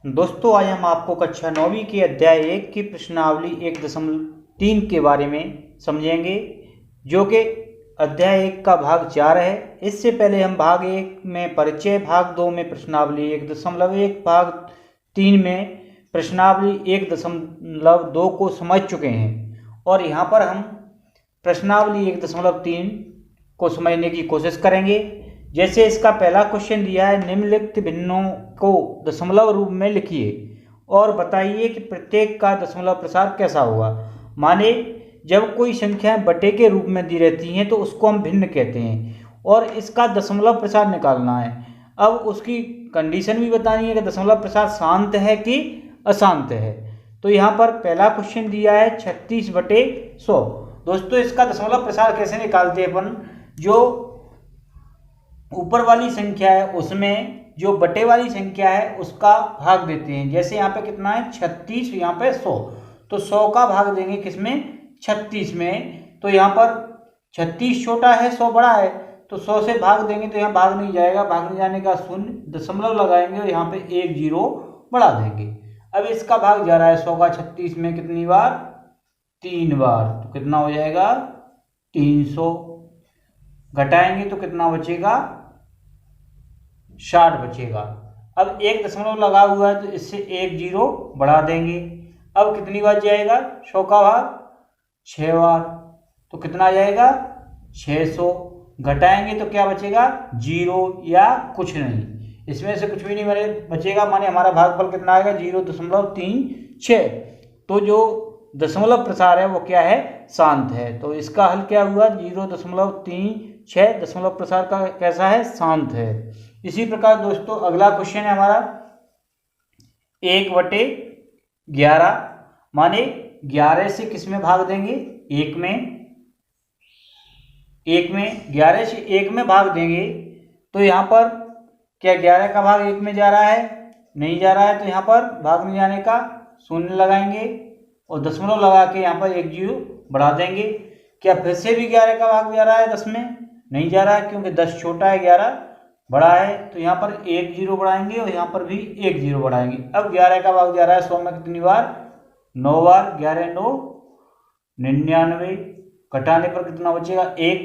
दोस्तों आज हम आपको कक्षा 9वीं के अध्याय 1 की प्रश्नावली 1.3 के बारे में समझेंगे, जो कि अध्याय 1 का भाग 4 है। इससे पहले हम भाग 1 में परिचय, भाग 2 में प्रश्नावली 1.1, भाग 3 में प्रश्नावली 1.2 को समझ चुके हैं और यहाँ पर हम प्रश्नावली 1.3 को समझने की कोशिश करेंगे। जैसे इसका पहला क्वेश्चन दिया है, निम्नलिखित भिन्नों को दशमलव रूप में लिखिए और बताइए कि प्रत्येक का दशमलव प्रसार कैसा होगा। माने जब कोई संख्याएं बटे के रूप में दी रहती हैं तो उसको हम भिन्न कहते हैं और इसका दशमलव प्रसार निकालना है। अब उसकी कंडीशन भी बतानी है कि दशमलव प्रसार शांत है कि अशांत है। तो यहाँ पर पहला क्वेश्चन दिया है 36/100। दोस्तों इसका दशमलव प्रसार कैसे निकालते हैं अपन, जो ऊपर वाली संख्या है उसमें जो बटे वाली संख्या है उसका भाग देते हैं। जैसे यहाँ पे कितना है 36, यहाँ पे 100, तो 100 का भाग देंगे किसमें, 36 में। तो यहाँ पर 36 छोटा है, 100 बड़ा है, तो 100 से भाग देंगे तो यहाँ भाग नहीं जाएगा, भाग नहीं जाने का शून्य, दशमलव लगाएंगे और यहाँ पे 1 0 बढ़ा देंगे। अब इसका भाग जा रहा है 100 का 36 में कितनी बार, 3 बार, तो कितना हो जाएगा 300। घटाएंगे तो कितना बचेगा, 60 बचेगा। अब एक दशमलव लगा हुआ है तो इससे 1 0 बढ़ा देंगे। अब कितनी बार जाएगा 100 का भाग, 6 बार, तो कितना आ जाएगा 600। घटाएंगे तो क्या बचेगा, 0 या कुछ नहीं, इसमें से कुछ भी नहीं बचेगा, माने हमारा भागफल कितना आएगा 0.36। तो जो दशमलव प्रसार है वो क्या है, शांत है। तो इसका हल क्या हुआ, 0.36 दशमलव प्रसार का कैसा है, शांत है। इसी प्रकार दोस्तों अगला क्वेश्चन है हमारा 1/11, माने 11 से किस में भाग देंगे, 1 में। 11 से 1 में भाग देंगे तो यहाँ पर क्या 11 का भाग 1 में जा रहा है, नहीं जा रहा है, तो यहाँ पर भाग नहीं जाने का शून्य लगाएंगे और दशमलव लगा के यहाँ पर 1 0 बढ़ा देंगे। क्या फिर से भी 11 का भाग जा रहा है 10 में, नहीं जा रहा है, क्योंकि 10 छोटा है 11 बड़ा है, तो यहाँ पर 1 0 बढ़ाएंगे और यहाँ पर भी 1 0 बढ़ाएंगे। अब 11 का भाग जा रहा है 100 में कितनी बार, 9 बार, 11 9 99। घटाने पर कितना बचेगा, 1।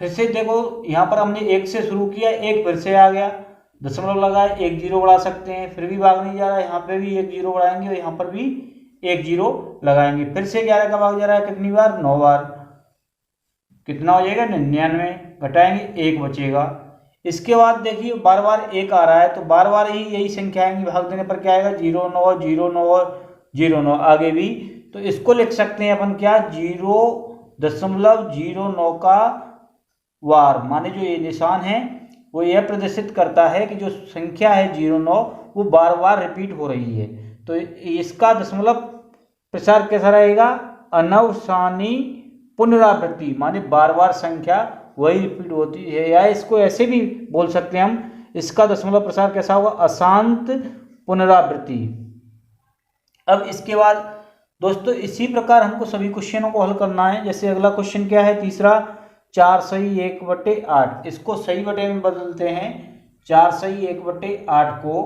फिर से देखो यहाँ पर हमने 1 से शुरू किया, 1 फिर से आ गया, दशमलव लगाए 1 0 बढ़ा सकते हैं, फिर भी भाग नहीं जा रहा है, यहाँ पे भी 1 0 बढ़ाएंगे और यहाँ पर भी 1 0 लगाएंगे। फिर से 11 का भाग जा रहा है कितनी बार, 9 बार, कितना हो जाएगा 99। घटाएंगे 1 बचेगा। इसके बाद देखिए बार बार 1 आ रहा है, तो बार बार ही यही संख्या आएंगी, भाग देने पर क्या आएगा 0 9 0 9 0 9, आगे भी। तो इसको लिख सकते हैं अपन क्या, 0.09 का वार, माने जो ये निशान है वो यह प्रदर्शित करता है कि जो संख्या है 09 वो बार बार रिपीट हो रही है। तो इसका दशमलव प्रसार कैसा रहेगा, अनवसानी पुनरावृत्ति, माने बार बार संख्या वही रिपीट होती है, या इसको ऐसे भी बोल सकते हैं हम, इसका दशमलव प्रसार कैसा होगा, अशांत पुनरावृत्ति। अब इसके बाद दोस्तों इसी प्रकार हमको सभी क्वेश्चनों को हल करना है। जैसे अगला क्वेश्चन क्या है, तीसरा 4 सही 1/8, इसको सही बटे में बदलते हैं। 4 सही 1/8 को,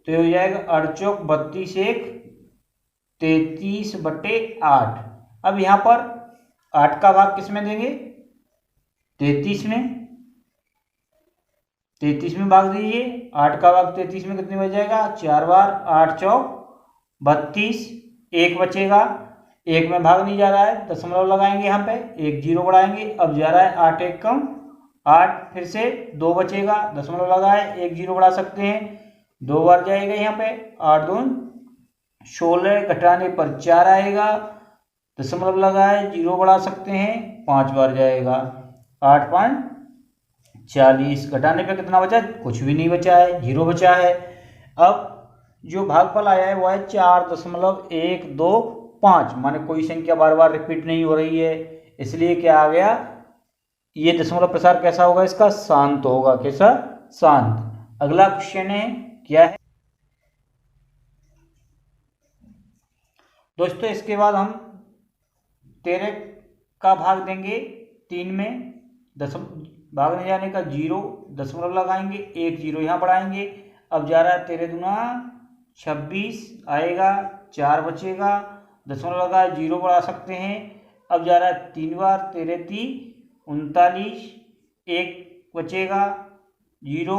तो ये हो जाएगा 8 चौक 32 1 33/8। अब यहाँ पर 8 का भाग किस में देंगे, 33 में। 33 में भाग दीजिए, 8 का भाग 33 में कितने बच जाएगा, 4 बार, 8 चौक 32, 1 बचेगा, 1 में भाग नहीं जा रहा है, दशमलव लगाएंगे यहाँ पे, 1 0 बढ़ाएंगे। अब जा रहा है 8 1 कम 8, फिर से 2 बचेगा, दशमलव लगाए 1 0 बढ़ा सकते हैं, 2 बार जाएगा यहाँ पे, 8 2 16। घटाने पर 4 आएगा, दशमलव लगाए 0 बढ़ा सकते हैं, 5 बार जाएगा, 8 5 40। घटाने पे कितना बचा, कुछ भी नहीं बचा है, 0 बचा है। अब जो भागफल आया है वो है 4.125, माने कोई संख्या बार बार रिपीट नहीं हो रही है, इसलिए क्या आ गया, ये दशमलव प्रसार कैसा होगा, इसका शांत होगा। कैसा, शांत। अगला क्वेश्चन है क्या है दोस्तों, इसके बाद हम 13 का भाग देंगे 3 में, भाग नहीं जाने का 0, दशमलव लगाएंगे, 1 0 यहाँ बढ़ाएंगे। अब जा रहा है 13 दूना 26 आएगा, 4 बचेगा, दशमलव लगा 0 बढ़ा सकते हैं। अब जा रहा है 3 बार, 13 3 39, 1 बचेगा, 0,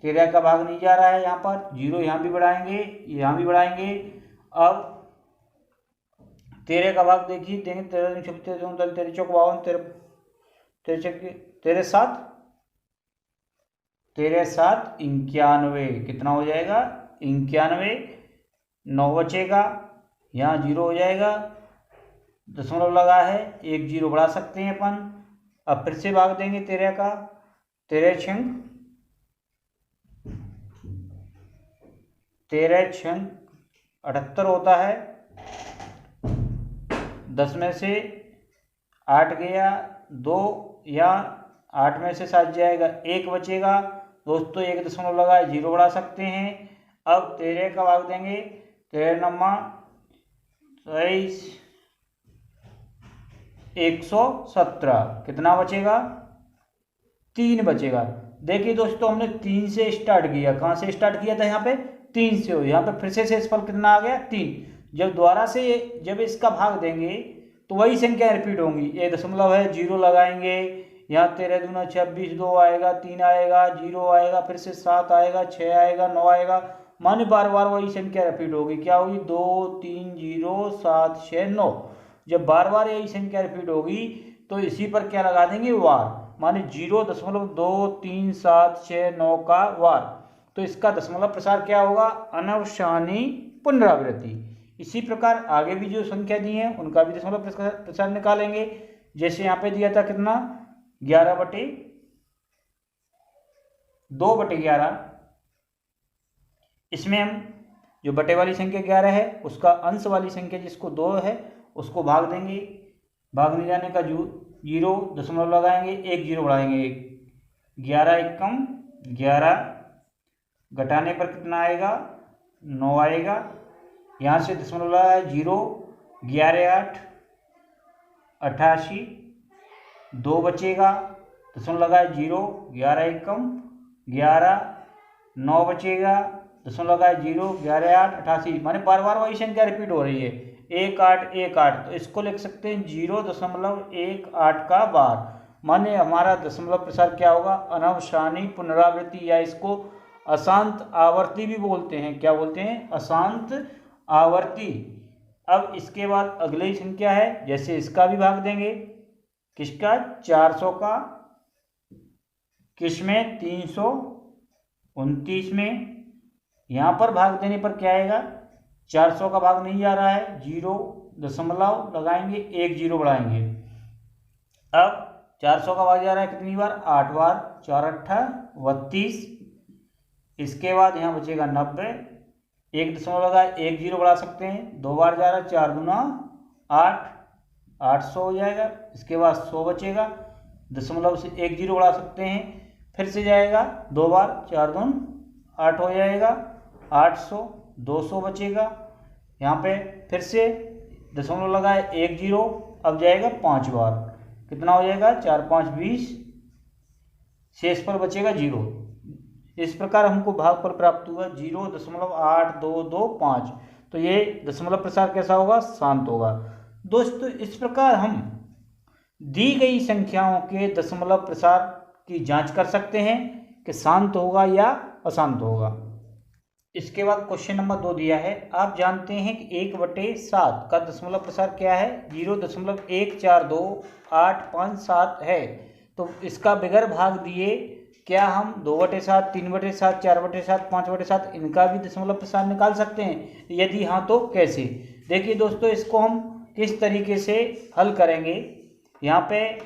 13 का भाग नहीं जा रहा है यहाँ पर, 0 यहाँ भी बढ़ाएंगे, यहाँ भी बढ़ाएंगे। अब 13 का भाग देखिए, देंगे 13 36 39 13 चौक 52, 13 7 13 7 91, कितना हो जाएगा 91, 9 बचेगा, यहाँ 0 हो जाएगा, दशमलव लगा है, 1 0 बढ़ा सकते हैं अपन। अब फिर से भाग देंगे 13 का, 13 छंग 78 होता है। 10 में से 8 गया, 2 या 8 में से 7 जाएगा, 1 बचेगा दोस्तों, 1 दशमलव लगा है, 0 बढ़ा सकते हैं। अब 13 का भाग देंगे, 13 नमा 23 117, कितना बचेगा 3 बचेगा। देखिए दोस्तों हमने 3 से स्टार्ट किया, कहाँ से स्टार्ट किया था, यहाँ पे 3 से हो, यहाँ पे फिर से शेषफल कितना आ गया 3। जब दोबारा से जब इसका भाग देंगे तो वही संख्या रिपीट होंगी, 1 दशमलव है, 0 लगाएंगे, यहाँ 13 दूना 26, 2 आएगा, 3 आएगा, 0 आएगा, फिर से 7 आएगा, 6 आएगा, 9 आएगा, माने बार बार वही संख्या रिपीट होगी। क्या होगी 2 3 0 7 6 9। जब बार बार यही संख्या रिपीट होगी तो इसी पर क्या लगा देंगे वार, माने 0.233769 का वार। तो इसका दशमलव प्रसार क्या होगा, अनवसानी पुनरावृत्ति। इसी प्रकार आगे भी जो संख्या दी है उनका भी दशमलव प्रसार निकालेंगे। जैसे यहाँ पे दिया था कितना 11/2/11, इसमें हम जो बटे वाली संख्या 11 है उसका अंश वाली संख्या जिसको 2 है उसको भाग देंगे, भाग नहीं जाने का 0 दशमलव लगाएंगे, 1 0 बढ़ाएंगे, 11 एकम 11, घटाने पर कितना आएगा 9 आएगा, यहाँ से दशमलव लगाए 0, 11 8 88, 2 बचेगा, दशमलव लगाए 0, 11 एकम 11, 9 बचेगा, दशमलव लगाए 0, 11 8 88, माने बार बार वही संख्या रिपीट हो रही है 1 8 1 8, तो इसको लिख सकते हैं 0.18 का बार, माने हमारा दशमलव प्रसार क्या होगा अनवसानी पुनरावृत्ति, या इसको अशांत आवर्ती भी बोलते हैं। क्या बोलते हैं, अशांत आवर्ती। अब इसके बाद अगली संख्या है, जैसे इसका भी भाग देंगे, किसका 400 का, किसमें 329 में, यहाँ पर भाग देने पर क्या आएगा 400 का भाग नहीं जा रहा है, 0 दशमलव लगाएंगे, 1 0 बढ़ाएंगे। अब 400 का भाग जा रहा है कितनी बार 8 बार, 4 8 32, इसके बाद यहाँ बचेगा 90, 1 दशमलव लगा 1 0 बढ़ा सकते हैं, 2 बार जा रहा है, 4 दूना 8, 800 हो जाएगा, इसके बाद 100 बचेगा, दशमलव से 1 0 बढ़ा सकते हैं, फिर से जाएगा 2 बार, 4 दून 8 हो जाएगा, 800, 200 बचेगा, यहाँ पे फिर से दशमलव लगाए 1 0, अब जाएगा 5 बार, कितना हो जाएगा 4 5 20, शेष पर बचेगा 0। इस प्रकार हमको भागफल प्राप्त हुआ 0.8225। तो ये दशमलव प्रसार कैसा होगा, शांत होगा। दोस्तों इस प्रकार हम दी गई संख्याओं के दशमलव प्रसार की जांच कर सकते हैं कि शांत होगा या अशांत होगा। इसके बाद क्वेश्चन नंबर 2 दिया है, आप जानते हैं कि 1/7 का दशमलव प्रसार क्या है, 0.142857 है। तो इसका बगैर भाग दिए क्या हम 2/7 3/7 4/7 5/7 इनका भी दशमलव प्रसार निकाल सकते हैं, यदि हाँ तो कैसे। देखिए दोस्तों इसको हम किस तरीके से हल करेंगे, यहाँ पे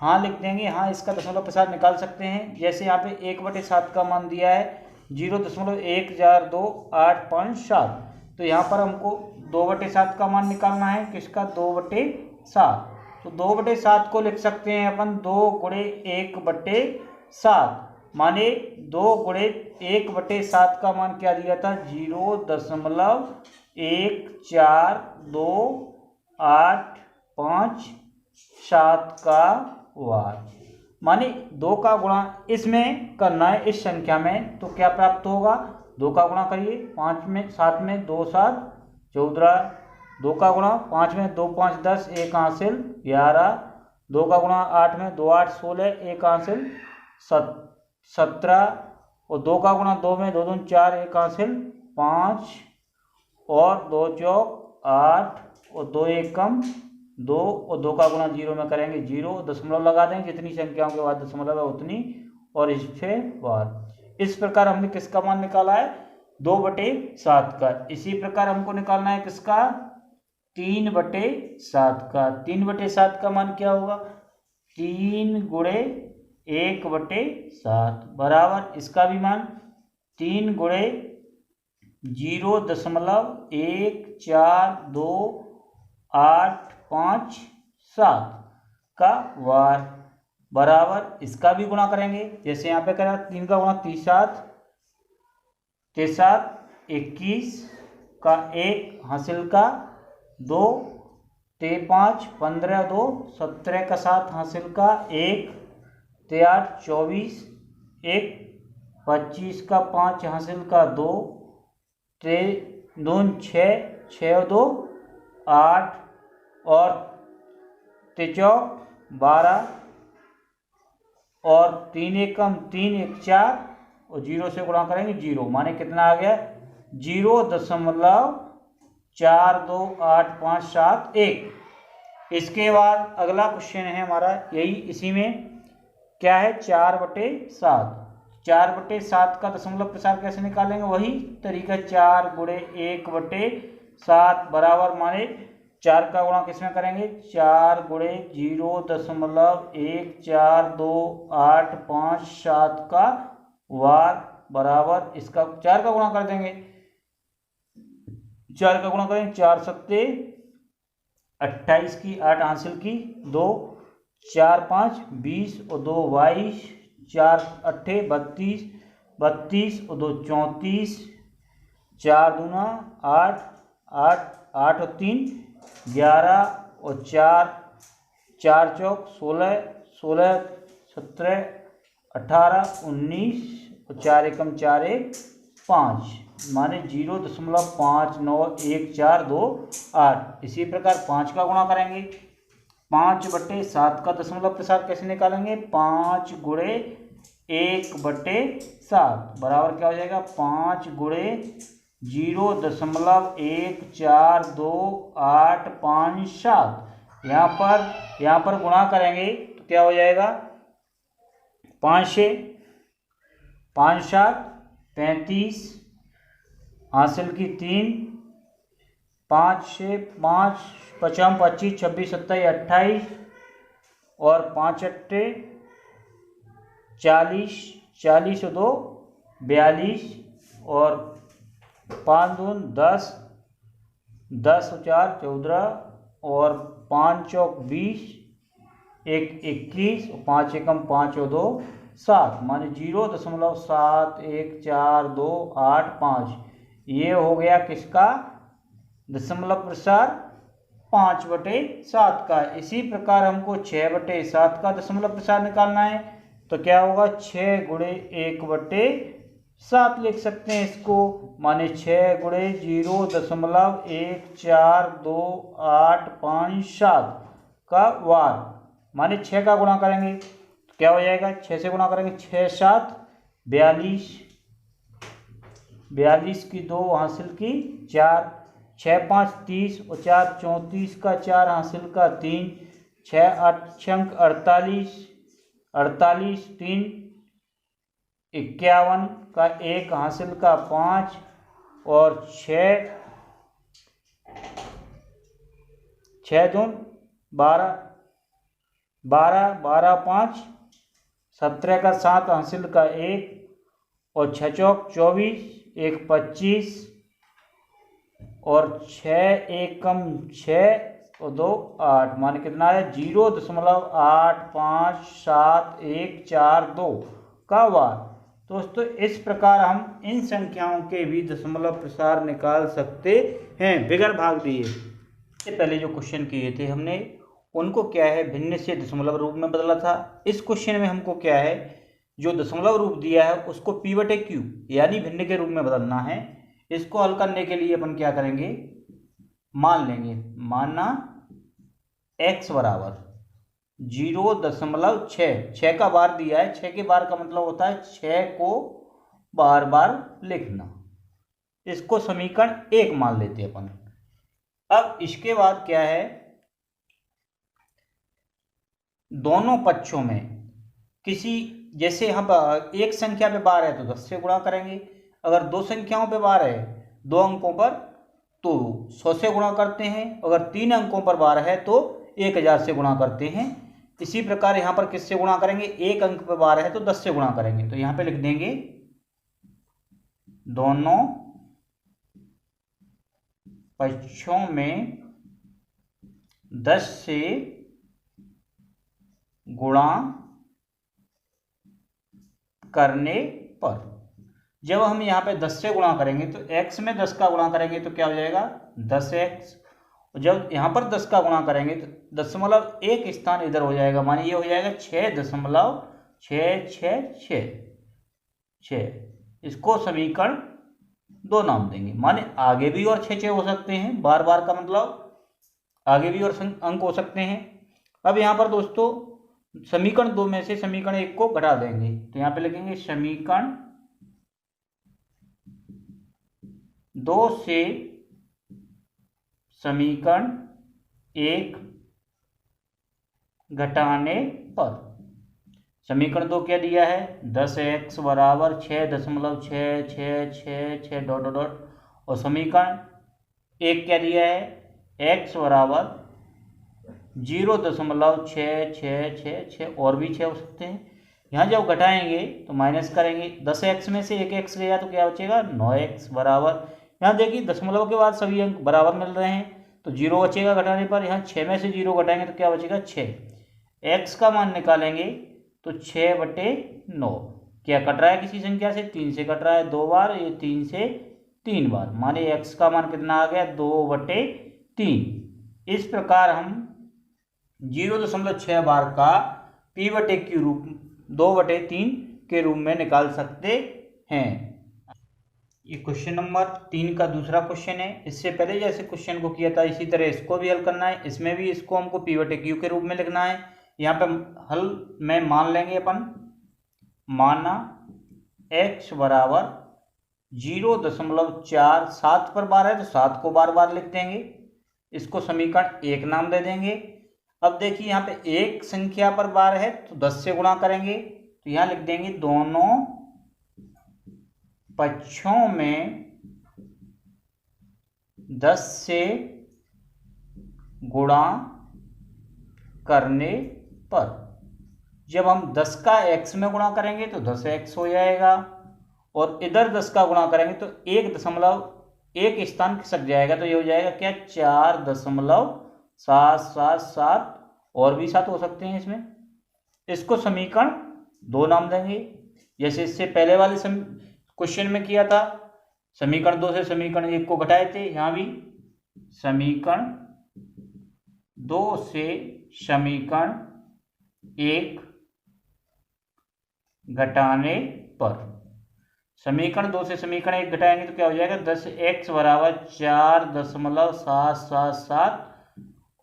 हाँ लिख देंगे, हाँ इसका दशमलव प्रसार निकाल सकते हैं। जैसे यहाँ पे 1/7 का मान दिया है 0.142857, तो यहाँ पर हमको 2/7 का मान निकालना है, किसका 2/7। तो 2/7 को लिख सकते हैं अपन 2 गुणे 1/7, माने 2 गुणे 1/7 का मान क्या दिया था 0.142857 का वार, माने 2 का गुणा इसमें करना है इस संख्या में, तो क्या प्राप्त होगा 2 का गुणा करिए 5 में 7 में 2 7 14, 2 का गुणा 5 में 2 5 10 1 हासिल 11, 2 का गुणा 8 में 2 8 16 1 हासिल 17, और 2 का गुणा 2 में 2 2 4 1 हासिल 5, और 2 चौक 8, और 2 1 कम 2, और 2 का गुणा 0 में करेंगे 0, दशमलव लगा देंगे, जितनी संख्याओं के बाद दशमलव है उतनी, और इससे बार। इस प्रकार हमने किसका मान निकाला है 2/7 का। इसी प्रकार हमको निकालना है किसका 3/7 का। 3/7 का मान क्या होगा 3 गुणे 1/7 बराबर इसका भी मान 3 गुणे 0.142857 का वार बराबर इसका भी गुणा करेंगे। जैसे यहाँ पे करा 3 का गुणा 3 7 21 का 1 हासिल का 2 5 15 2 17 का 7 हासिल का 1 8 24 1 25 का 5 हासिल का 2 2 6 6 2 8, और 3 12, और 3 1 कम 3 1 4, और 0 से गुणा करेंगे 0, माने कितना आ गया 0.42857। इसके बाद अगला क्वेश्चन है हमारा यही इसी में क्या है 4/7। 4/7 का दशमलव प्रसार कैसे निकालेंगे वही तरीका 4 गुणे 1/7 बराबर माने 4 का गुणा किसमें करेंगे 4 गुणे 0.142857 का वार बराबर इसका 4 का गुणा कर देंगे। 4 का गुणा करेंगे 4 सत्ते 28 की 8 हासिल की 2 4 5 20 और 2 22 4 अट्ठे 32 32 और 2 34 4 दूना 8 8 8 और 3 11 और 4 4 चौक 16 16 17 18 19 और 4 एकम 4 1 5 माने 0.591428। इसी प्रकार 5 का गुणा करेंगे 5/7 का दशमलव प्रसार कैसे निकालेंगे 5 गुणे 1/7 बराबर क्या हो जाएगा 5 गुणे 0.142857। यहाँ पर गुणा करेंगे तो क्या हो जाएगा 5 से 5 7 35 हासिल की 3 5 से 5 55 25 26 27 28 और 5 अट्ठे 40 40 और 2 42 और 5 दून 10 10 और 4 14 और 5 चौक 20 1 21 और 5 एकम 5 और 2 7 माने 0.71428 ये हो गया किसका दशमलव प्रसार 5/7 का। इसी प्रकार हमको 6/7 का दशमलव प्रसार निकालना है तो क्या होगा 6 गुणे 1/7 लिख सकते हैं इसको माने 6 गुणे 0.1428557 का वार माने 6 का गुणा करेंगे तो क्या हो जाएगा 6 से गुणा करेंगे 6 7 42 42 की 2 हासिल की 4 6 5 30 और 4 34 का 4 हासिल का 3 6 8 छंक 48 48 3 51 का 1 हासिल का 5 और 6 दून 12 12 12 5 17 का 7 हासिल का 1 और 6 चौक 24 1 25 और 6 1 कम 6 और 2 8 माने कितना है 0.85714 का वार। दोस्तों इस प्रकार हम इन संख्याओं के भी दशमलव प्रसार निकाल सकते हैं बिगर भाग दिए। इससे पहले जो क्वेश्चन किए थे हमने उनको क्या है भिन्न से दशमलव रूप में बदला था। इस क्वेश्चन में हमको क्या है जो दशमलव रूप दिया है उसको p/q यानी भिन्न के रूप में बदलना है। इसको हल करने के लिए अपन क्या करेंगे, मान लेंगे, माना x बराबर 0.6, 6 का बार दिया है, 6 के बार का मतलब होता है 6 को बार बार लिखना। इसको समीकरण 1 मान लेते हैं अपन। अब इसके बाद क्या है, दोनों पक्षों में किसी, जैसे हम एक संख्या पे बार है तो 10 से गुणा करेंगे, अगर दो संख्याओं पे बार है, दो अंकों पर, तो 100 से गुणा करते हैं, अगर 3 अंकों पर बार है तो 1000 से गुणा करते हैं। इसी प्रकार यहाँ पर किससे गुणा करेंगे, एक अंक पे बार है तो 10 से गुणा करेंगे। तो यहाँ पे लिख देंगे दोनों पक्षों में 10 से गुणा करने पर। जब हम यहाँ पे 10 से गुणा करेंगे तो x में 10 का गुणा करेंगे तो क्या हो जाएगा 10x, और जब यहाँ पर 10 का गुणा करेंगे तो दशमलव एक स्थान इधर हो जाएगा, मानिए ये हो जाएगा 6.666। इसको समीकरण 2 नाम देंगे। माने आगे भी और 6 हो सकते हैं, बार बार का मतलब आगे भी और अंक हो सकते हैं। अब यहाँ पर दोस्तों समीकरण 2 में से समीकरण 1 को घटा देंगे, तो यहाँ पे लिखेंगे समीकरण 2 से समीकरण 1 घटाने पर। समीकरण 2 क्या दिया है, 10x बराबर 6.666 डॉट डॉट डॉट, और समीकरण 1 क्या दिया है, x बराबर 0.666, और भी 6 हो सकते हैं। यहाँ जब घटाएंगे तो माइनस करेंगे, 10x में से 1x गया तो क्या बचेगा 9x बराबर, यहाँ देखिए दशमलव के बाद सभी अंक बराबर मिल रहे हैं तो 0 बचेगा घटाने पर। यहाँ 6 में से 0 घटाएंगे तो क्या बचेगा 6। x का मान निकालेंगे तो 6/9, क्या कट रहा है किसी संख्या से, 3 से कट रहा है 2 बार, ये 3 से 3 बार, माने x का मान कितना आ गया 2/3। इस प्रकार हम 0.6 बार का p/q रूप 2/3 के रूप में निकाल सकते हैं। ये क्वेश्चन नंबर 3 का दूसरा क्वेश्चन है। इससे पहले जैसे क्वेश्चन को किया था इसी तरह इसको भी हल करना है। इसमें भी इसको हमको p/q के रूप में लिखना है। यहाँ पे हल में मान लेंगे अपन, माना x बराबर 0.4, 7 पर बार है तो 7 को बार बार लिख देंगे, इसको समीकरण 1 नाम दे देंगे। अब देखिए यहाँ पे एक संख्या पर बार है तो 10 से गुणा करेंगे, तो यहाँ लिख देंगे दोनों पक्षों में 10 से गुणा करने पर। जब हम 10 का x में गुणा करेंगे तो 10x हो जाएगा, और इधर 10 का गुणा करेंगे तो 1.1 स्थान खिसक जाएगा, तो ये हो जाएगा क्या 4.777, और भी 7 हो सकते हैं इसमें। इसको समीकरण 2 नाम देंगे, जैसे इससे पहले वाले क्वेश्चन में किया था। समीकरण 2 से समीकरण 1 को घटाए थे, यहाँ भी समीकरण 2 से समीकरण 1 घटाने पर। समीकरण 2 से समीकरण 1 घटाएंगे तो क्या हो जाएगा 10x बराबर 4.777,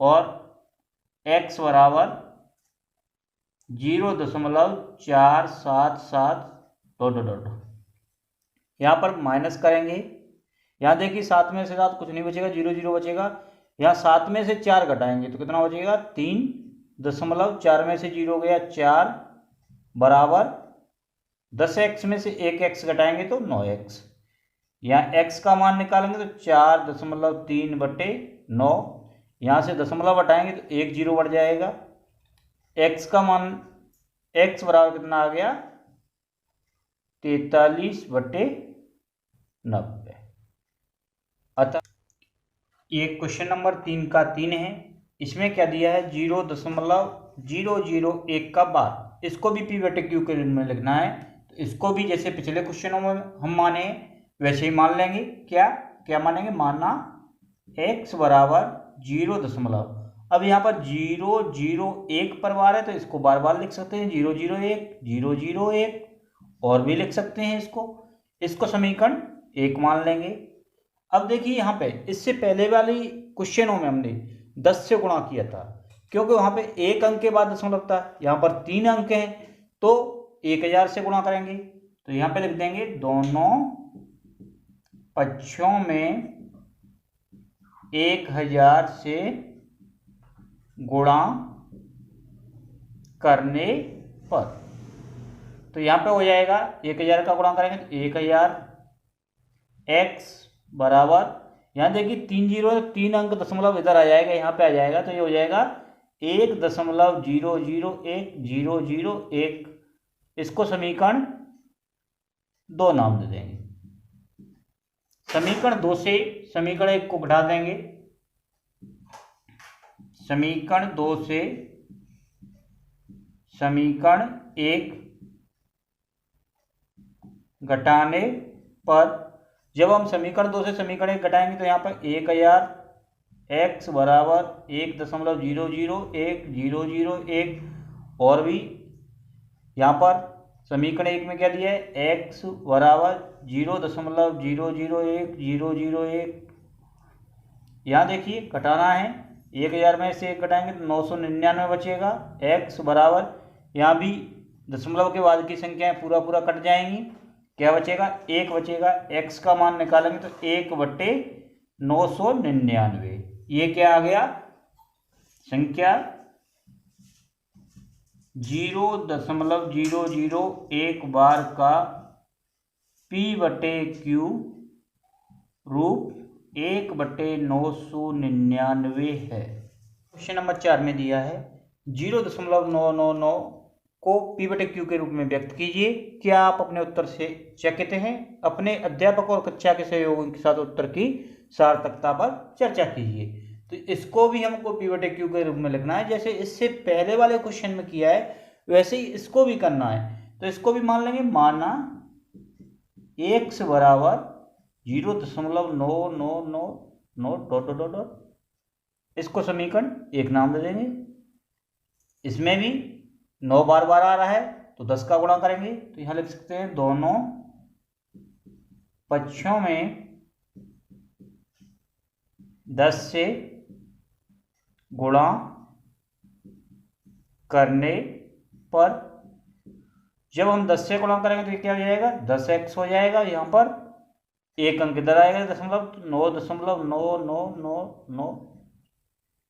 और x बराबर 0.477 डॉट डॉट। यहाँ पर माइनस करेंगे, यहाँ देखिए 7 में से 7 कुछ नहीं बचेगा, 0 0 बचेगा। यहाँ 7 में से 4 घटाएंगे तो कितना बचेगा 3.4 में से 0 गया 4 बराबर 10x में से 1x घटाएंगे तो 9x। यहाँ x का मान निकालेंगे तो 4.3/9, यहाँ से दशमलव हटाएंगे तो 1 0 बढ़ जाएगा। x का मान x बराबर कितना आ गया 43/90। अतः ये क्वेश्चन नंबर 3 का 3 है। इसमें क्या दिया है 0.001 का बार, इसको भी p/q के रूप में लिखना है। तो इसको भी जैसे पिछले क्वेश्चनों में हम माने वैसे ही मान लेंगे। क्या क्या मानेंगे, माना x बराबर 0. अब यहाँ पर 001 पर बार है तो इसको बार बार लिख सकते हैं 001 001 और भी लिख सकते हैं इसको समीकरण 1 मान लेंगे। अब देखिए यहाँ पे इससे पहले वाली क्वेश्चनों में हमने 10 से गुणा किया था, क्योंकि वहाँ पे 1 अंक के बाद दशमलव था, यहाँ पर 3 अंक हैं तो 1000 से गुणा करेंगे। तो यहाँ पे लिख देंगे दोनों पक्षों में 1000 से गुणा करने पर, तो यहाँ पे हो जाएगा 1000 का गुणा करेंगे तो 1000 x बराबर, यहाँ देखिए 3 अंक दशमलव इधर आ जाएगा, यहाँ पे आ जाएगा तो ये हो जाएगा 1.001 इसको समीकरण 2 नाम दे देंगे। समीकरण 2 से समीकरण 1 को घटा देंगे, समीकरण 2 से समीकरण 1 घटाने पर, जब हम समीकरण 2 से समीकरण 1 घटाएंगे तो यहाँ पर 1000 x बराबर 1.001 और भी यहाँ पर समीकरण 1 में क्या दिया है x बराबर 0.001 यहाँ देखिए घटाना है, 1000 में से 1 घटाएंगे तो 999 बचेगा। x बराबर, यहाँ भी दशमलव के बाद की संख्याएं पूरा कट जाएंगी, क्या बचेगा 1 बचेगा। x का मान निकालेंगे तो 1/999, ये क्या आ गया संख्या 0.001 बार का p/q रूप 1/999 है। क्वेश्चन नंबर 4 में दिया है 0.999 को p/q के रूप में व्यक्त कीजिए। क्या आप अपने उत्तर से चकित हैं? अपने अध्यापक और कक्षा के सहयोगियों के साथ उत्तर की सार्थकता पर चर्चा कीजिए। तो इसको भी हमको p/q के रूप में लिखना है, जैसे इससे पहले वाले क्वेश्चन में किया है वैसे ही इसको भी करना है। तो इसको भी मान लेंगे, माना x बराबर 0.999 इसको समीकरण 1 नाम दे देंगे। इसमें भी 9 बार आ रहा है तो 10 का गुणा करेंगे तो यहाँ लिख सकते हैं दोनों पक्षों में 10 से गुणा करने पर, जब हम 10 से गुणा करेंगे तो क्या हो जाएगा 10x हो जाएगा, यहाँ पर 1 अंक इधर आएगा दशमलव 9.9999,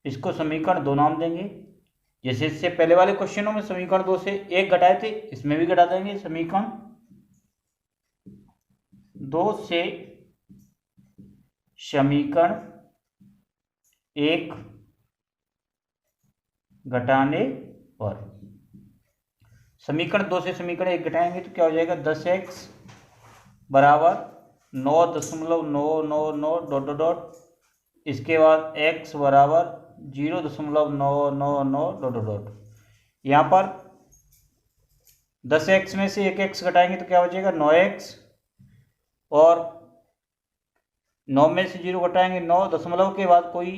इसको समीकरण 2 नाम देंगे। जैसे इससे पहले वाले क्वेश्चनों में समीकरण 2 से 1 घटाए थे, इसमें भी घटा देंगे, समीकरण 2 से समीकरण 1 घटाने पर, समीकरण 2 से समीकरण 1 घटाएंगे तो क्या हो जाएगा 10x बराबर 9.999 इसके बाद x बराबर 0.999 यहाँ पर 10x में से 1x घटाएंगे तो क्या बचेगा 9x, और 9 में से 0 घटाएंगे 9, दशमलव के बाद कोई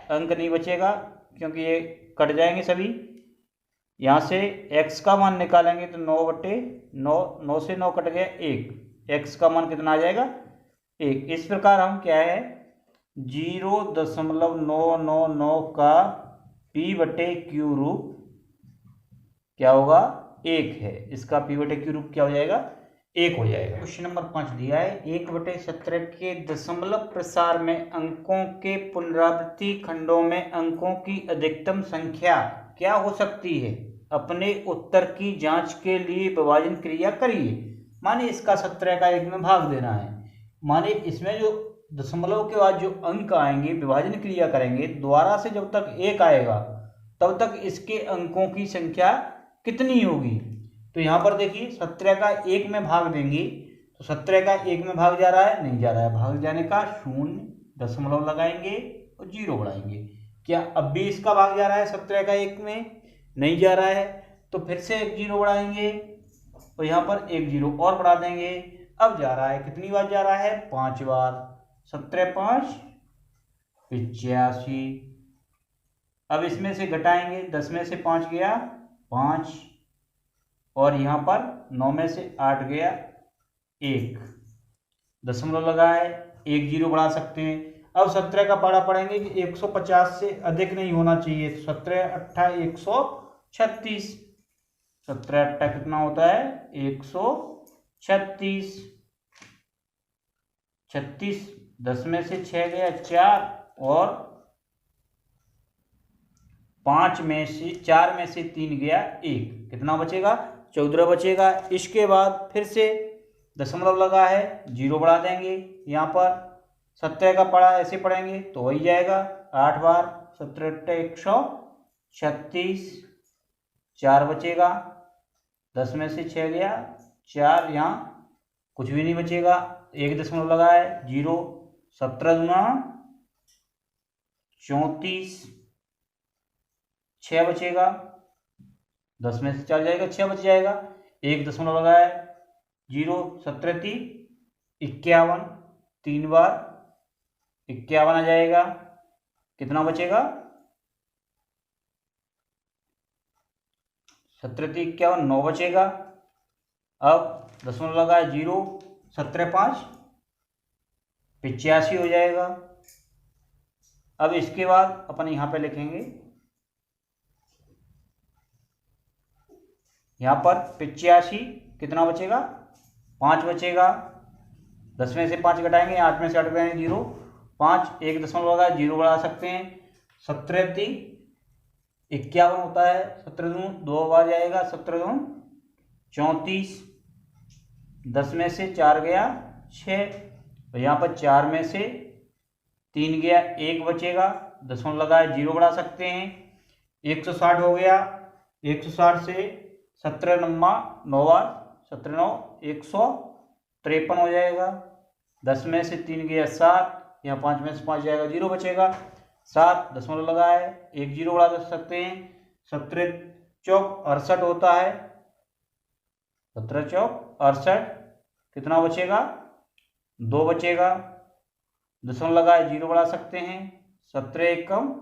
अंक नहीं बचेगा क्योंकि ये कट जाएंगे सभी। यहाँ से x का मान निकालेंगे तो 9/9, 9 से 9 कट गया 1, x का मान कितना आ जाएगा 1। इस प्रकार हम क्या है 0.999 का p/q रूप क्या होगा 1 है, इसका p/q रूप क्या हो जाएगा 1 हो जाएगा। क्वेश्चन नंबर 5 दिया है 1/17 के दशमलव प्रसार में अंकों के पुनरावृत्ति खंडों में अंकों की अधिकतम संख्या क्या हो सकती है? अपने उत्तर की जांच के लिए विभाजन क्रिया करिए। माने इसका 17 का 1 में भाग देना है, माने इसमें जो दशमलव के बाद जो अंक आएंगे विभाजन क्रिया करेंगे, दोबारा से जब तक 1 आएगा तब तक इसके अंकों की संख्या कितनी होगी। तो यहाँ पर देखिए 17 का 1 में भाग देंगे तो 17 का 1 में भाग जा रहा है, नहीं जा रहा है, भाग जाने का 0 दशमलव लगाएंगे और 0 बढ़ाएंगे। क्या अब भी इसका भाग जा रहा है 17 का 1 में, नहीं जा रहा है, तो फिर से 1 0 बढ़ाएंगे और यहाँ पर 1 0 और बढ़ा देंगे। अब जा रहा है, कितनी बार जा रहा है 5 बार, 17 5 85। अब इसमें से घटाएंगे, 10 में से 5 गया 5, और यहाँ पर 9 में से 8 गया 1, दशमलव लगा है, 1 जीरो बढ़ा सकते हैं। अब 17 का पारा पढ़ेंगे कि 150 से अधिक नहीं होना चाहिए, 17 अट्ठा 136, 17 अट्ठा कितना होता है 136, 36, 10 में से 6 गया 4, और 4 में से 3 गया 1, कितना बचेगा 14 बचेगा। इसके बाद फिर से दशमलव लगा है, जीरो बढ़ा देंगे, यहाँ पर 17 का पढ़ा ऐसे पढ़ेंगे तो वही जाएगा 8 बार, 17 अट्ठा 136, 4 बचेगा, 10 में से 6 गया 4, यहाँ कुछ भी नहीं बचेगा, 1 दशमलव लगा है, जीरो, 17 दूना 34, 6 बचेगा, 10 में से 4 जाएगा 6 बच जाएगा, 1 दशमलव लगा है, जीरो, 17 × 51, 3 बार 51 आ जाएगा, कितना बचेगा 17 × 51 9 बचेगा। अब दशमलव लगा है, जीरो, 17 × 5 85 हो जाएगा। अब इसके बाद अपन यहाँ पे लिखेंगे, यहाँ पर 85 कितना बचेगा 5 बचेगा, 10 में से 5 घटाएंगे, 8 में से 8 घटाएंगे, जीरो, 5, 1 दशमलव लगा, जीरो बढ़ा सकते हैं, 17 × 51 होता है, 17 दूनी 2 बार जाएगा, 17 दूनी 34, 10 में से 4 गया 6, तो यहाँ पर 4 में से 3 गया 1 बचेगा, दशमलव लगा है, जीरो बढ़ा सकते हैं, 160 हो गया, 160 से 17 नम्मा 9 बार, 17 9 153 हो जाएगा, 10 में से 3 गया 7, यहाँ 5 में से 5 जाएगा, जीरो बचेगा, 7 दशमलव लगा है, 1 जीरो बढ़ा सकते हैं, 17 चौक 68 होता है, 17 चौक 68, कितना बचेगा 2 बचेगा, दशमलव लगा है, जीरो बढ़ा सकते हैं, 17 एकम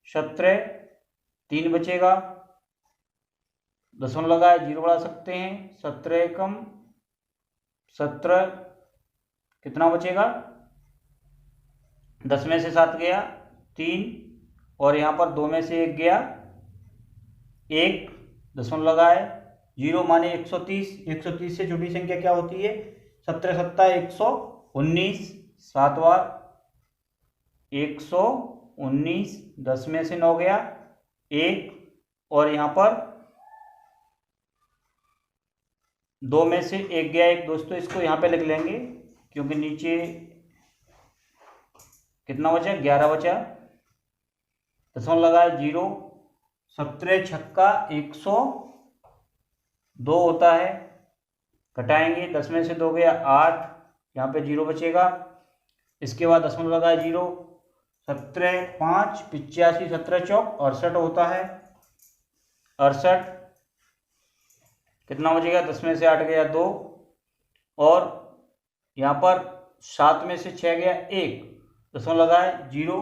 17, 3 बचेगा, दशमलव लगा है, जीरो बढ़ा सकते हैं, 17 एकम 17, कितना बचेगा 10 में से 7 गया 3, और यहाँ पर 2 में से 1 गया 1, दशमलव लगा है, जीरो माने 130, 130 से छोटी संख्या क्या होती है 17 सत्ता 119, 7 बार 119, 10 में से 9 गया 1, और यहाँ पर 2 में से 1 गया 1। दोस्तों इसको यहाँ पे लिख लेंगे क्योंकि नीचे कितना बचा 11 बचा, दशमलव लगा है, जीरो, 17 छक्का 102 होता है, घटाएंगे, 10 में से 2 गया 8, यहाँ पे जीरो बचेगा, इसके बाद दशमलव लगा है, जीरो, 17 5 85, 17 चौक 68 होता है, 68, कितना बचेगा 10 में से 8 गया 2, और यहाँ पर 7 में से 6 गया 1, दशमलव लगा है, जीरो,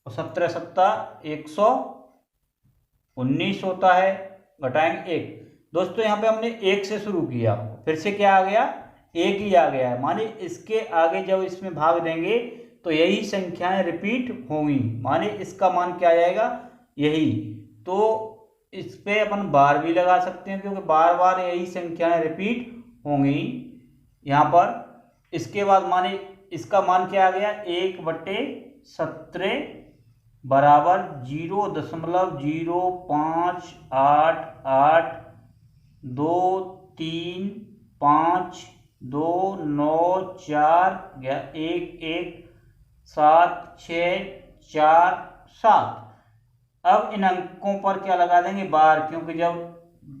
और 17 सत्ता 119 होता है, घटाएंगे 1। दोस्तों यहाँ पे हमने 1 से शुरू किया, फिर से क्या आ गया 1 ही आ गया है, माने इसके आगे जब इसमें भाग देंगे तो यही संख्याएं रिपीट होंगी, माने इसका मान क्या आ जाएगा यही। तो इस पे अपन बार भी लगा सकते हैं क्योंकि बार बार यही संख्याएं रिपीट होंगी यहाँ पर। इसके बाद माने इसका मान क्या आ गया 1/17 बराबर 0.88825294117 अब इन अंकों पर क्या लगा देंगे बार, क्योंकि जब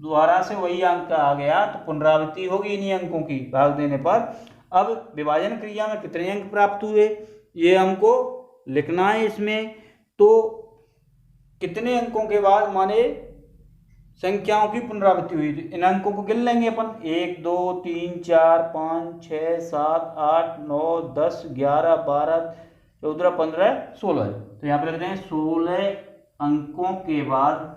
दोबारा से वही अंक आ गया तो पुनरावृत्ति होगी इन्हीं अंकों की भाग देने पर। अब विभाजन क्रिया में कितने अंक प्राप्त हुए ये हमको लिखना है इसमें, तो कितने अंकों के बाद माने संख्याओं की पुनरावृत्ति हुई, इन अंकों को गिन लेंगे अपन 1 2 3 4 5 6 7 8 9 10 11 12 14 15 16। तो यहाँ पे लिखते हैं 16 अंकों के बाद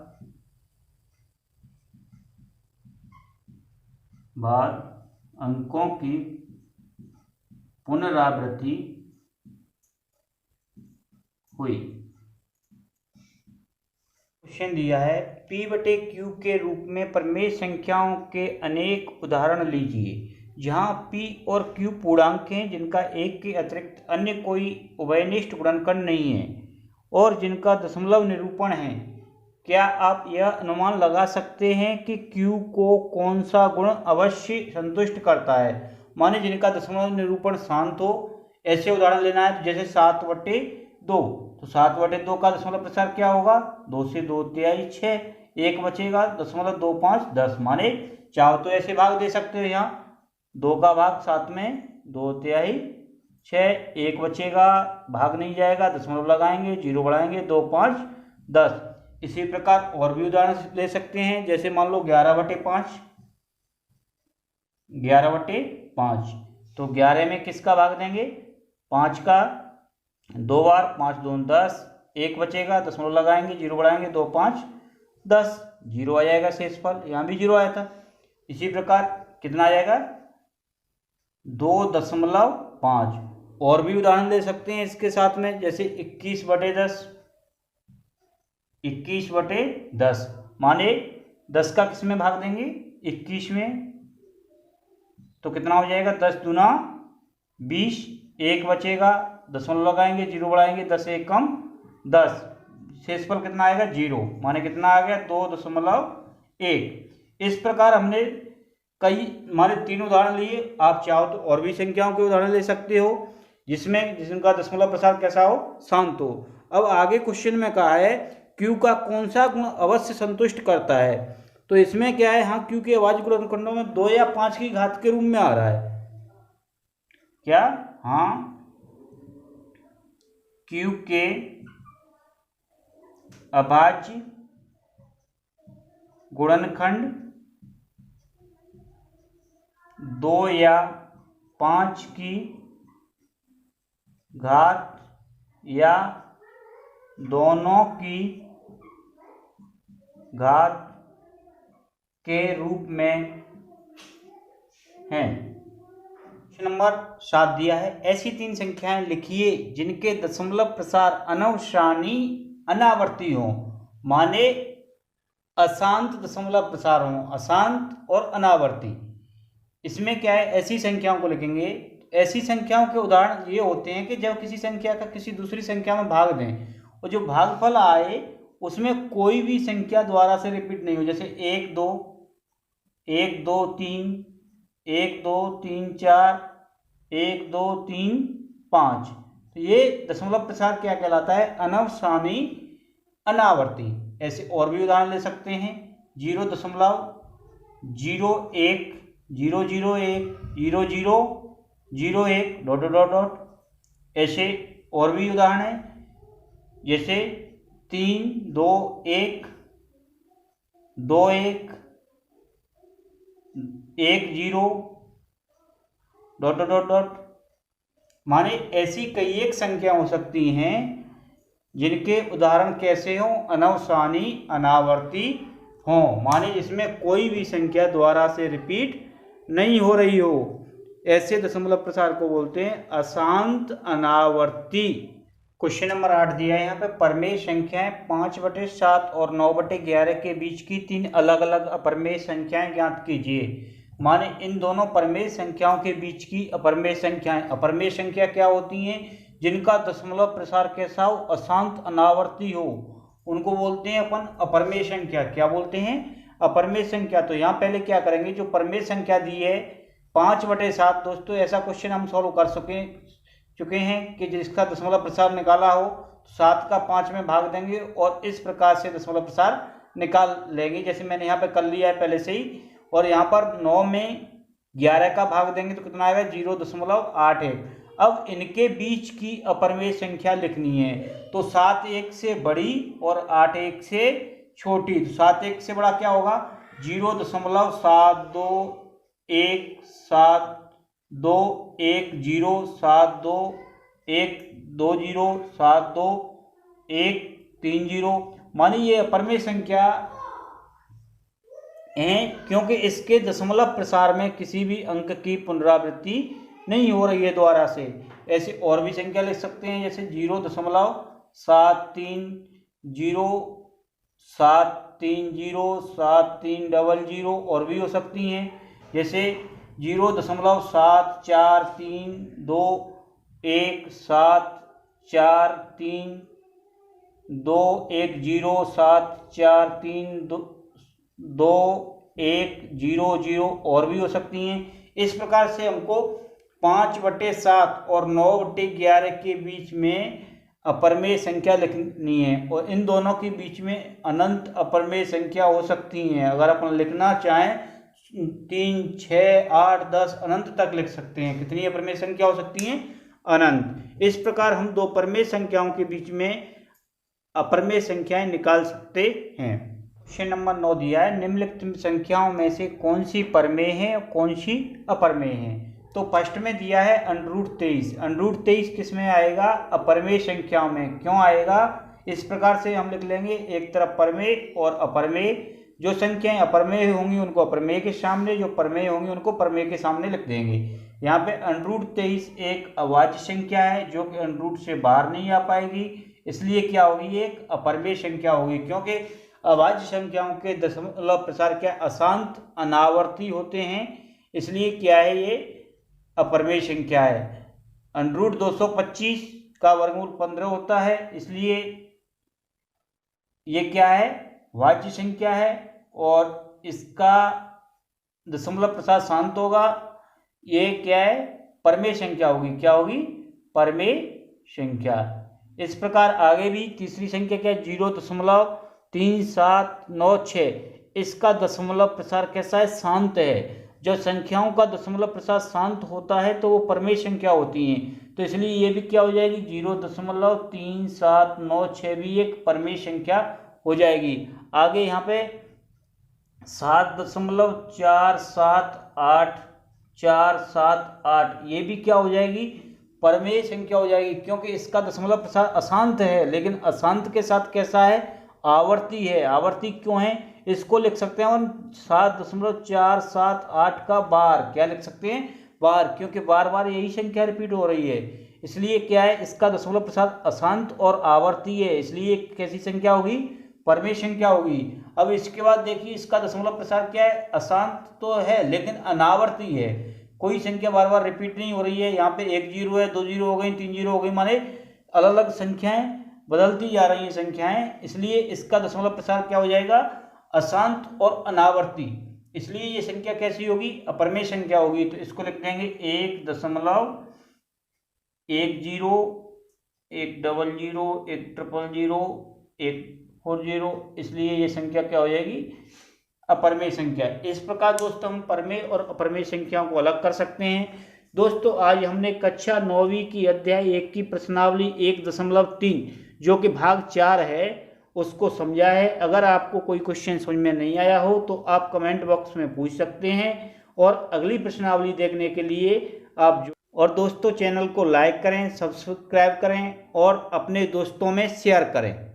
अंकों की पुनरावृत्ति हुई। क्वेश्चन दिया है P/Q के रूप में प्रमेय संख्याओं के अनेक उदाहरण लीजिए। जहां P और Q पूर्णांक हैं जिनका एक के अतिरिक्त अन्य कोई उभयनिष्ठ गुणनखंड नहीं है और जिनका दशमलव निरूपण है। क्या आप यह अनुमान लगा सकते हैं कि Q को कौन सा गुण अवश्य संतुष्ट करता है? माने जिनका दशमलव निरूपण शांत हो, ऐसे उदाहरण लेना है। जैसे 7/2, तो 7/2 का दशमलव प्रसार क्या होगा? 2 से 2 तिहाई 6, एक बचेगा 0.25 10। माने चाहो तो ऐसे भाग दे सकते हो, यहाँ 2 का भाग 7 में 2 तिहाई 6, एक बचेगा, भाग नहीं जाएगा, दशमलव लगाएंगे, 0 बढ़ाएंगे, 2 5 10। इसी प्रकार और भी उदाहरण ले सकते हैं। जैसे मान लो 11/5, 11/5, तो 11 में किसका भाग देंगे? 5 का, 2 बार, 5 दूनी 10, एक बचेगा, दशमलव लगाएंगे, 0 बढ़ाएंगे, 2 5 10, 0 आ जाएगा शेषफल। यहाँ भी 0 आया था। इसी प्रकार कितना आ जाएगा? 2.5। और भी उदाहरण ले सकते हैं इसके साथ में। जैसे 21/10, 21/10 माने 10 का किस में भाग देंगे? 21 में, तो कितना हो जाएगा? 10 दूना 20, एक बचेगा, दशमलव लगाएंगे, 0 बढ़ाएंगे, 10 एक कम 10, शेषफल कितना आएगा? 0। माने कितना आ गया? 2.1। इस प्रकार हमने कई हमारे 3 उदाहरण लिए। आप चाहो तो और भी संख्याओं के उदाहरण ले सकते हो जिनका दशमलव प्रसार कैसा हो? शांत हो। अब आगे क्वेश्चन में कहा है Q का कौन सा गुण अवश्य संतुष्ट करता है? तो इसमें क्या है, हाँ Q के अभाज्य गुणनखंडों में 2 या 5 की घात के रूप में आ रहा है। क्या? हाँ, Q के अभाज्य गुणनखंड 2 या 5 की घात या दोनों की घात के रूप में है। क्वेश्चन नंबर 7 दिया है, ऐसी 3 संख्याएं लिखिए जिनके दशमलव प्रसार अनवसानी अनावर्ती हो। माने अशांत दशमलव प्रसार हो, अशांत और अनावर्ती। इसमें क्या है, ऐसी संख्याओं को लिखेंगे। ऐसी संख्याओं के उदाहरण ये होते हैं कि जब किसी संख्या का किसी दूसरी संख्या में भाग दें और जो भागफल आए उसमें कोई भी संख्या द्वारा से रिपीट नहीं हो। जैसे 1 2, 1 2 3, 1 2 3 4, 1 2 3 5। तो ये दशमलव प्रसार क्या कहलाता है? अनवसानी अनावर्ती। ऐसे और भी उदाहरण ले सकते हैं। 0.01, 0 0 1, 0 0 0 1 डॉट डॉट डॉट। ऐसे और भी उदाहरण हैं। जैसे 3 2 1, 2 1, 1 0 डॉट डॉट डॉट। माने ऐसी कई एक संख्या हो सकती हैं जिनके उदाहरण कैसे हों? अनवसानी अनावर्ती हों। माने जिसमें कोई भी संख्या द्वारा से रिपीट नहीं हो रही हो। ऐसे दशमलव प्रसार को बोलते हैं अशांत अनावर्ती। क्वेश्चन नंबर 8 दिया है यहाँ पे, परमेय संख्याएं 5/7 और 9/11 के बीच की 3 अलग अलग अपरमेय संख्याएं ज्ञात कीजिए। माने इन दोनों परमेय संख्याओं के बीच की अपरमेय संख्याएं। अपरमेय संख्या क्या होती हैं? जिनका दशमलव प्रसार कैसा हो? अशांत अनावर्ती हो, उनको बोलते हैं अपन अपरमेय संख्या। क्या बोलते हैं? अपरमेय संख्या। तो यहाँ पहले क्या करेंगे, जो परमेय संख्या दी है 5/7। दोस्तों ऐसा क्वेश्चन हम सॉल्व कर चुके हैं कि जिसका दशमलव प्रसार निकाला हो 7 का 5 में भाग देंगे और इस प्रकार से दशमलव प्रसार निकाल लेंगे। जैसे मैंने यहाँ पे कर लिया है पहले से ही। और यहाँ पर 9 में 11 का भाग देंगे तो कितना आएगा? 0.81। अब इनके बीच की अपरमेय संख्या लिखनी है। तो 7 1 से बड़ी और 8 1 से छोटी। तो 7 1 से बड़ा क्या होगा? 0.721721 0 7 2 1 2 0 7 2 130। मानिए ये अपरमेय संख्या है क्योंकि इसके दशमलव प्रसार में किसी भी अंक की पुनरावृत्ति नहीं हो रही है दोबारा से। ऐसे और भी संख्या लिख सकते हैं, जैसे 0.7307300 और भी हो सकती हैं, जैसे 0.74321743210 और भी हो सकती हैं। इस प्रकार से हमको 5/7 और 9/11 के बीच में अपरमेय संख्या लिखनी है और इन दोनों के बीच में अनंत अपरमेय संख्या हो सकती हैं। अगर अपन लिखना चाहें 3, 6, 8, 10 अनंत तक लिख सकते हैं। कितनी अपरमेय संख्या हो सकती हैं? अनंत। इस प्रकार हम दो परमेय संख्याओं के बीच में अपरमेय संख्याएं निकाल सकते हैं। क्वेश्चन नंबर 9 दिया है, निम्नलिखित संख्याओं में से कौन सी परमेय है और कौन सी अपरमेय है। तो फर्स्ट में दिया है √23। √23 किस में आएगा? अपरमेय संख्याओं में। क्यों आएगा? इस प्रकार से हम लिख लेंगे, एक तरफ परमेय और अपरमेय। जो संख्याएं अपरमेय होंगी उनको अपरमेय के सामने, जो परमेय होंगी उनको परमेय के सामने लिख देंगे। यहाँ पे √23 एक अभाज्य संख्या है जो कि √ से बाहर नहीं आ पाएगी, इसलिए क्या होगी? एक अपरमेय संख्या होगी, क्योंकि अभाज्य संख्याओं के दशमलव प्रसार क्या अशांत अनावर्ती होते हैं, इसलिए क्या है? ये अपरमेय संख्या है। √225 का वर्गमूल 15 होता है, इसलिए ये क्या है? भाज्य संख्या है और इसका दशमलव प्रसार शांत होगा। ये क्या है? परमेय संख्या होगी। क्या होगी? परमेय संख्या। इस प्रकार आगे भी तीसरी संख्या क्या है? 0.3796। इसका दशमलव प्रसार कैसा है? शांत है। जब संख्याओं का दशमलव प्रसार शांत होता है तो वो परमेय संख्या होती हैं, तो इसलिए ये भी क्या हो जाएगी? 0.3796 भी एक परमेय संख्या हो जाएगी। आगे यहाँ पे 7.478478 ये भी क्या हो जाएगी? परमेय संख्या हो जाएगी, क्योंकि इसका दशमलव प्रसार अशांत है, लेकिन अशांत के साथ कैसा है? आवर्ती है। आवर्ती क्यों है? इसको लिख सकते हैं हम 7.478 का बार। क्या लिख सकते हैं? बार, क्योंकि बार बार यही संख्या रिपीट हो रही है, इसलिए क्या है? इसका दशमलव प्रसार अशांत और आवर्ती है, इसलिए कैसी संख्या होगी? परमेय संख्या होगी। अब इसके बाद देखिए, इसका दशमलव प्रसार क्या है? अशांत तो है लेकिन अनावर्ती है, कोई संख्या बार बार रिपीट नहीं हो रही है। यहाँ पे 1 0 है, 2 0 हो गई, 3 0 हो गई, माने अलग अलग संख्याएं बदलती जा रही हैं संख्याएं, इसलिए इसका दशमलव प्रसार क्या हो जाएगा? अशांत और अनावर्ती, इसलिए ये संख्या कैसी होगी? अपरमेय संख्या होगी। तो इसको लिख देंगे 1.10 100 100 100 इसलिए ये संख्या क्या हो जाएगी? अपरमेय संख्या। इस प्रकार दोस्तों हम परमेय और अपरमेय संख्याओं को अलग कर सकते हैं। दोस्तों आज हमने कक्षा 9वीं की अध्याय 1 की प्रश्नावली 1.3 जो कि भाग 4 है उसको समझा है। अगर आपको कोई क्वेश्चन समझ में नहीं आया हो तो आप कमेंट बॉक्स में पूछ सकते हैं और अगली प्रश्नावली देखने के लिए और दोस्तों चैनल को लाइक करें, सब्सक्राइब करें और अपने दोस्तों में शेयर करें।